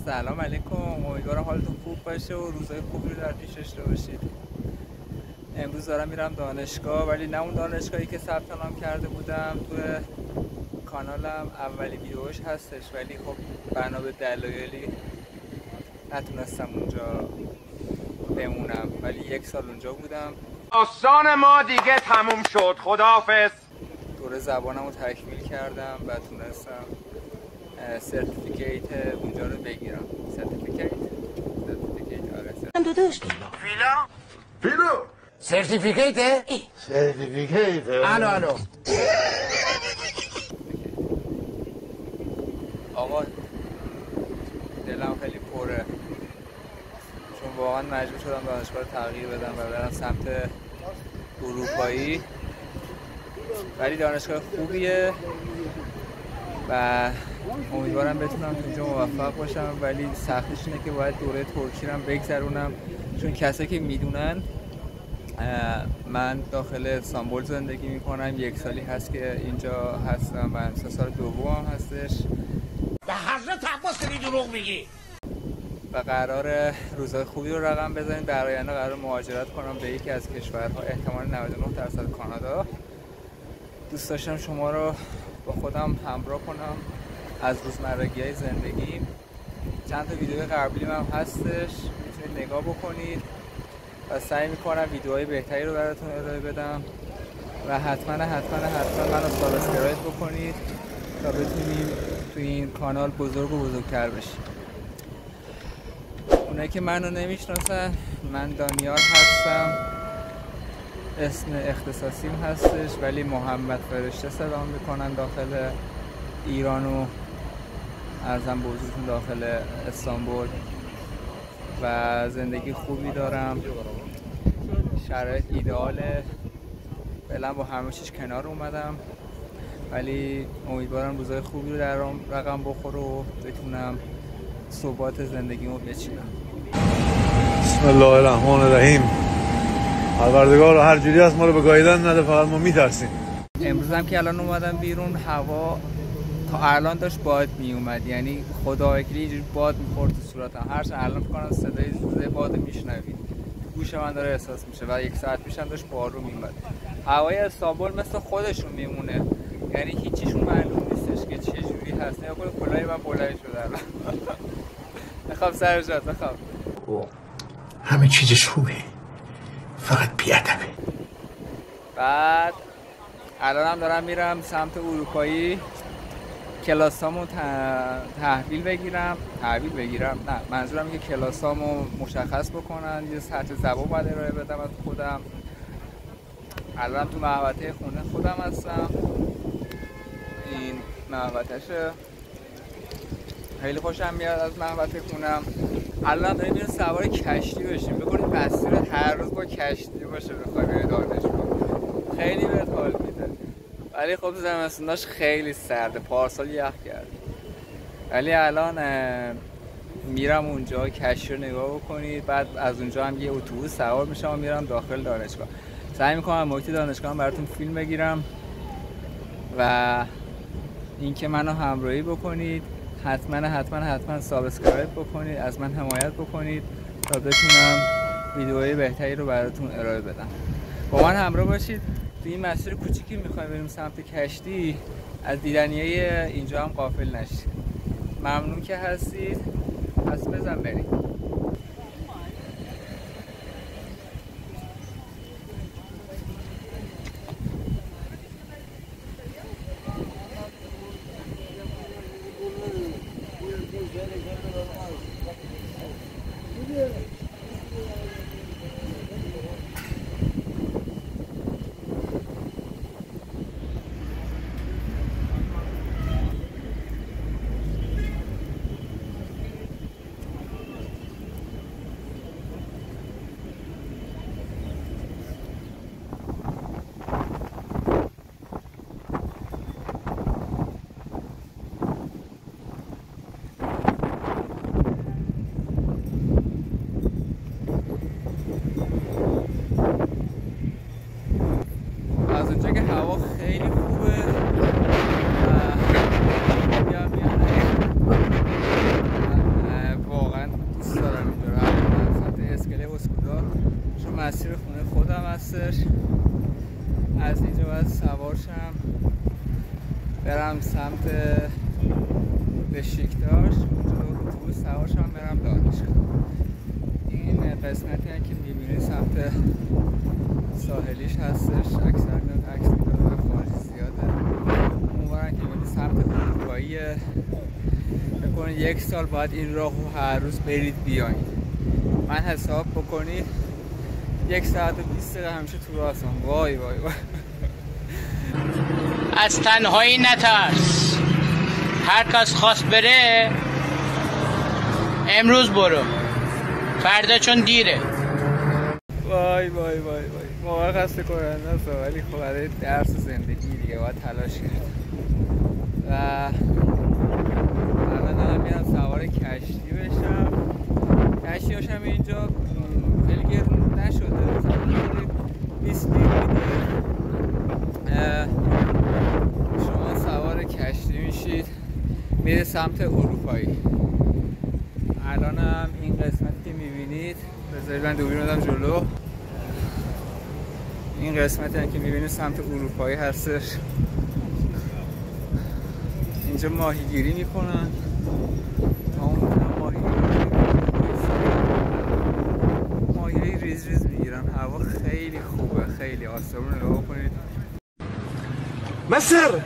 سلام علیکم، امیدوارم حالتون خوب باشه و روزای خوبی رو در پیش داشته باشید. امروز دارم میرم دانشگاه، ولی نه اون دانشگاهی که ثبت نام کرده بودم. تو کانالم اولی ویدیوش هستش، ولی خب بنا به دلایلی نتونستم اونجا بمونم، ولی 1 سال اونجا بودم. داستان ما دیگه تموم شد، خداحافظ. دوره زبانم رو تکمیل کردم و تونستم سرتیفیکیت اونجا رو بگیرم. سرتیفیکیت آره. فیلو سرتیفیکیت الو آقا دلم خیلی پره، چون واقعا مجبور شدم دانشگاه رو تغییر بدم و برم سمت اروپایی، ولی دانشگاه خوبیه و امیدوارم بتونم اونجا موفق باشم. ولی سختش اینه که باید دوره ترکی رو بگذرونم، چون کسایی که میدونن من داخل استانبول زندگی میکنم. 1 سالی هست که اینجا هستم و سال دوم هستش. به حضرت عباس داری دروغ میگی. و قرار روزهای خوبی رو رقم بزنید. در آینده قرار مهاجرت کنم به یکی از کشورها، احتمال 99% کانادا. دوست داشتم شما رو با خودم همراه کنم از روزمرگی‌های زندگی. چند تا ویدیو قبلی هم هستش، میتونید نگاه بکنید و سعی میکنم ویدیوهای بهتری رو براتون ارائه بدم و حتما منو سابسکرایب بکنید تا بتونیم تو این کانال بزرگ و بزرگتر بشیم. اونایی که منو نمیشناسن، من دانیال هستم، اسم اختصاصیم هستش، ولی محمد فرشته صدام میکنن داخل ایران و ارزم به حضورتون داخل استانبول. و زندگی خوبی دارم، شرایط ایدئاله، فعلا با همه چیز کنار اومدم، ولی امیدوارم روزای خوبی رو در رقم بخوره و بتونم ثبات زندگیمو بچینم. بسم الله الرحمن الرحیم. پروردگار هر جوری از ما رو به گاییدن نده، فقط ما میترسیم. امروز هم که الان اومدم بیرون، هوا تا الان داشت باد میومد، یعنی خدا وکیلی اینجوری باد میخورد تو صورتم. هرچند الان فکر کنم صدای باد میشنوید، گوش من داره احساس میشه و 1 ساعت پیش هم داشت بارون میومد. هوای استانبول مثل خودشون میمونه، یعنی هیچیشون معلوم نیستش که چه جوری هست. یا خود کلاه من بلند شده الان. میخوام سر جات بخوام. همه چیزش خوبه، فقط بیادبه. بعد الان هم دارم میرم سمت اروپایی، کلاسامو تحویل بگیرم. نه، منظورم اینه که کلاسامو مشخص بکنن، یه سطح زبان باید ارائه بدم از خودم. الان تو محوطه خونه خودم هستم، این محوطه‌شه، خیلی خوشم میاد از محوطه خونم. الان داریم میریم سوار کشتی بشیم، بکنیم مسیرت هر روز با کشتی باشه بخوای بری دانشگاه، خیلی بهت حال میده. ولی خب زمستوناش خیلی سرده، پارسال یخ کرد. ولی الان میرم اونجا کشتی رو نگاه بکنید، بعد از اونجا هم یه اتوبوس سوار میشم و میرم داخل دانشگاه. سعی میکنم محیط دانشگاه هم براتون فیلم بگیرم و اینکه منو همراهی بکنید. حتما سابسکرایب بکنید، از من حمایت بکنید تا بتونم ویدیوهای بهتری رو براتون ارائه بدم. با من همراه باشید تو این مسیر کوچیکی میخوایم بریم سمت کشتی. از دیدنیه اینجا هم غافل نشید. ممنون که هستید، پس بزن بریم. هستش. از اینجا باید سوار شم برم سمت بشیکتاش، اونجا اتوبوس سوار شم برم دانشگاه. این قسمتی هم که میبینید سمت ساحلیش هستش، اکثر میاد عکس میداره و خارج زیاده. اونورن که میبینید سمت اروپاییه. بکنید 1 سال باید این راهو هر روز برید بیاین. من حساب بکنید 1 ساعت و 20 دقیقه همیشه تو راه هستم. وای وای وای. از تنهایی نترس، هر کس خواست بره امروز برو، فردا چون دیره. وای وای وای وای، واقعا خسته کننده است، ولی خب برای درس زندگی دیگه باید تلاش کرد. و الان دارم میرم سوار کشتی بشم. کشتی هاشم اینجا خیلی گرون نشده، 20 لیره. شما سوار کشتی میشید میره سمت اروپایی. الان هم این قسمتی که میبینید، بذارید من دوربین بدم جلو، این قسمتی هم که میبینید سمت اروپایی هستش. اینجا ماهیگیری میکنن، ماهیگیری ریز ریز میگیرن. هوا خیلی خوبه، خیلی آسمون رو نگاه کنید. مصر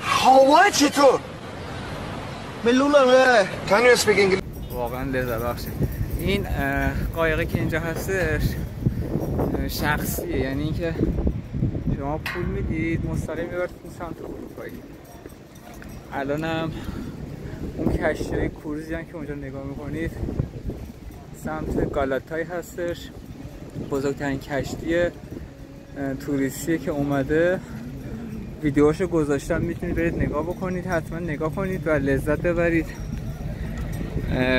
هوا چطور؟ ملولمه. Can you speak English? واقعا لذت بخشه. این قایقی که اینجا هستش شخصیه، یعنی اینکه شما پول میدید مستقیم میبرتون سمت اروپایی. الانم اون کشتی کروزی هم که اونجا نگاه میکنید سمت گالاتای هستش، بزرگترین کشتی توریستی که اومده. ویدیوشو گذاشتم، میتونید برید نگاه بکنید، حتما نگاه کنید و لذت ببرید.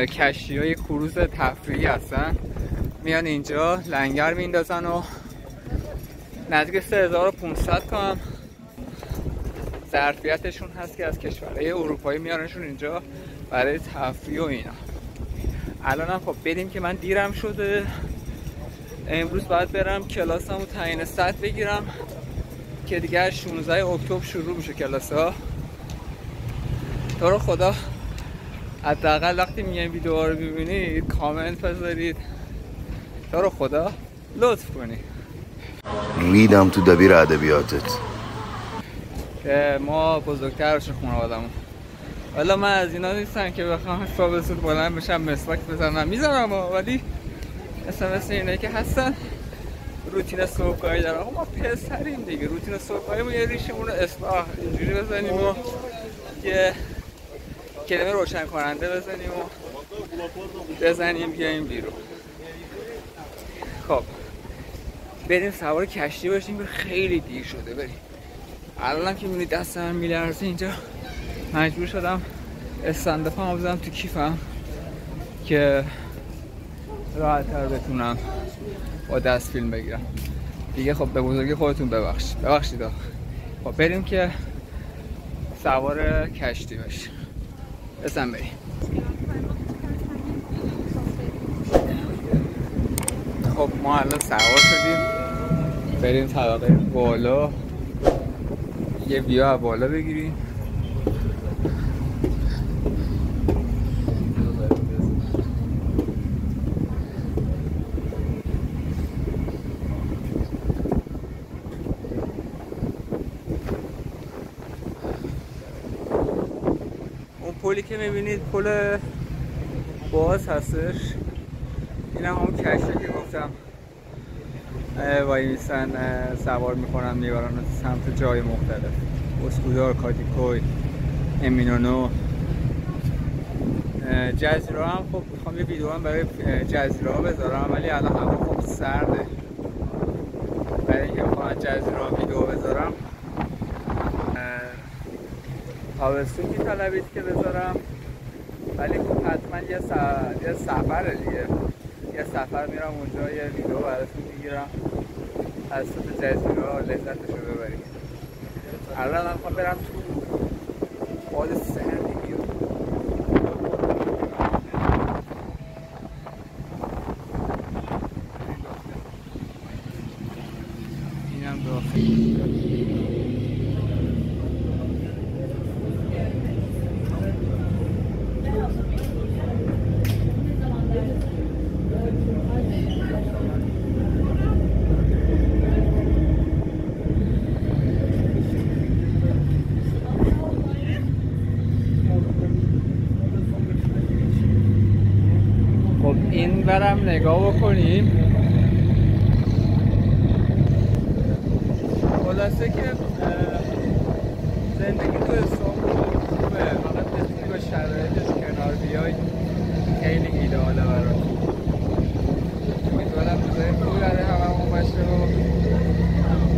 کشتی های کروز تفریحی هستن، میان اینجا لنگر میندازن و نزدیک 3500 تومن ظرفیتشون هست که از کشورهای اروپایی میارنشون اینجا برای تفریح و اینا. الان هم خب بریم که من دیرم شده. امروز باید برم کلاسمو تعیین سطح بگیرم که دیگه 16 اکتبر شروع میشه کلاسا. تو رو خدا حداقل وقتی میگم ویدیو رو ببینید کامنت بذارید، تو رو خدا لطف کنید. ریدم تو دبیر ادبیاتت که ما بزرگترش خانوادمون. والا من از اینا نیستم که بخوام صبح زود بلند بشم مسواک بزنم، میزنم ولی مثل اینایی که هستن روتین صبحگاهی دارن. ما پسریم دیگه، روتین صبحگاهیمون یه ریشمون رو اصلاح اینجوری بزنیم و یه کلمه روشن کننده بزنیم بیایم بیرون. خب بریم سوار کشتی باشیم، خیلی دیر شده بریم. الانم که میبینید دستم میلرزه اینجا مجبور شدم استنداپم بزنم تو کیفم که راحت تر بتونم با دست فیلم بگیرم دیگه. خب به بزرگی خودتون ببخشید. خب بریم که سوار کشتی باشیم. بسن بریم. خب ما الان سوار شدیم، بریم طبقه بالا، یه ویو بالا بگیریم. اون پلی که میبینید پل باز هستش، این همون کشتی که گفتم وای میسن سوار میکنن میبرن سمت جای مختلف، اسکودار، کاتیکوی، امینونو، جزیره هم. خب میخوام یه ویدیو هم برای جزیره ها بذارم ولی الان هوا خب سرده، برای اینکه میخوام جزیره ها ویدیو بذارم تابستون میطلبید که بذارم، ولی خب حتما یه سفره دیگه، یه سفر میرم اونجا یه ویدیو براتون میگیرم از تو جزیره ها لذتشو ببرید. الان من میخوام برم تو باد سردی. این برم نگاه بکنیم. خلاصه که زندگی تو استانبول خوبه، فقط بتونی با شرایطش کنار بیای خیلی ایدئاله برات. امیدوارم روزای خوبی برای هممون باشه و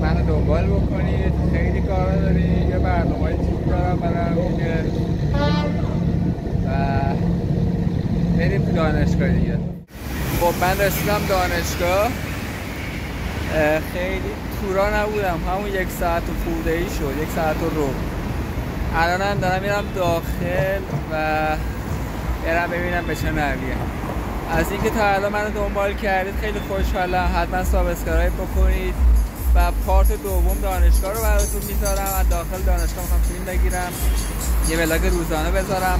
منو دنبال بکنید. خیلی کارا داریم، یه برنامه‌های تیمی دارم برام که و بریم تو دانشگاه دیگه. خب من رسیدم دانشگاه، خیلی تورا نبودم، همون 1 ساعت و خورده‌ای شد، 1 ساعت و رو. الانم دارم میرم داخل و برم ببینم به چه نحویه. از اینکه تا الان منو دنبال کردید خیلی خوشحالم. حتما سابسکرایب بکنید و پارت دوم دانشگاه رو براتون میذارم. از داخل دانشگاه میخوام فیلم بگیرم، یه ولاگ روزانه بذارم،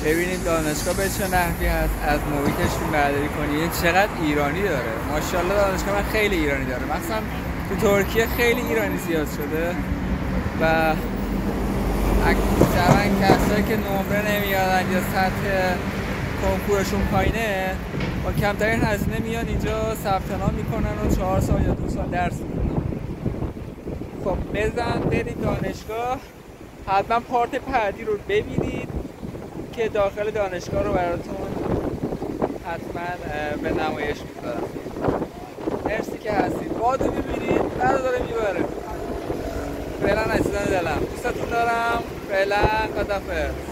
ببینید دانشگاه به چه نحوی هست، از محیطش فیلم برداری کنید. چقدر ایرانی داره، ماشاءالله دانشگاه من خیلی ایرانی داره. مثلا تو ترکیه خیلی ایرانی زیاد شده و اکثرا کسایی که نمره نمیارن یا سطح کنکورشون پایینه با کمترین هزینه میان اینجا ثبت نام میکنن و 4 سال یا 2 سال درس میکنن. خب بزن بریم دانشگاه. حتما پارت بعدی رو ببینید که داخل دانشگاه رو براتون حتما به نمایش میذارم. مرسی که هستید. بادو ببینید، برو داره میبره. فعلا عزیزان دلم دوستتون دارم. فعلا خداحافظ.